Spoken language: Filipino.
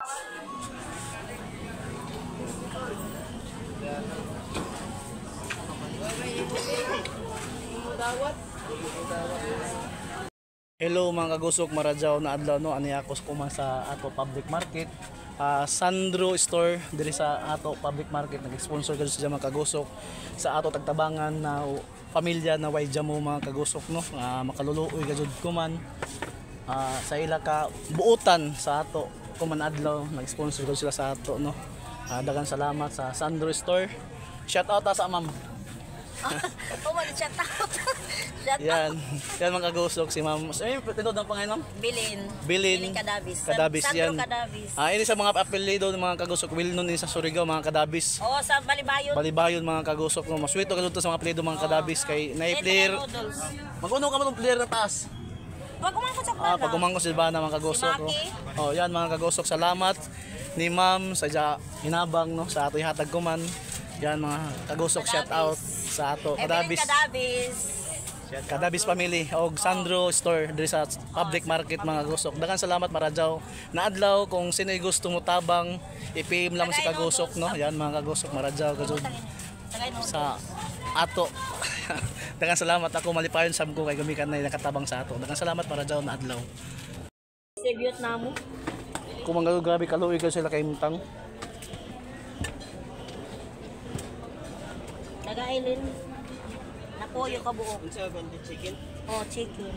Hello mga kagusok, maradyaw na adlaw no, ani ako kuman sa ato public market. Sandro Store diri sa ato public market, nag-sponsor gud sa mga kagusok sa ato tagtabangan na pamilya na way jamo mga kagusok no. Makaluluoy gud kuman sa ila ka buutan sa ato kuman adlaw, nag-sponsor gud sila sa ato no. Daghang salamat sa Sandro Store. Shout out sa ma'am. Shout out. Yan mga kagusok si ma'am. Tinod ang pangalan? Bilin Kadabis. Kadabis yan. Kadabis. Ini sa mga apelyido ng mga kagusok, well known din sa Surigao mga Kadabis. Oo, sa Balibayon. Balibayon mga kagusok no. Maswito kadto sa mga apelyido mga Kadabis kay na-player. Mag-uno ka man player na taas. Pag umangkot sa bana. Pag umangkot sa bana mga kagusok. Yan mga kagusok, salamat ni ma'am sa hinabang no sa ato ihatag kuman. Yan mga kagusok, shout out sa ato Kadabis. Kadabis family og Sandro Store diri sa public market mga kagusok. Daghang salamat maradyaw na adlaw, kung sino'y gusto mo tabang ipim lang si kagusok no. Yan mga kagusok, maradyaw gud sa ato. Daghang salamat, ako malipayon sab ko kay gumikan na nakatabang sa ato. Daghang salamat maradyaw na adlaw. Si Vietnam. Kung mga grabe kaluoy ka sila kay mutang. Taga-island. Napoyo ka buo. Unsa ba chicken? Oh, chicken.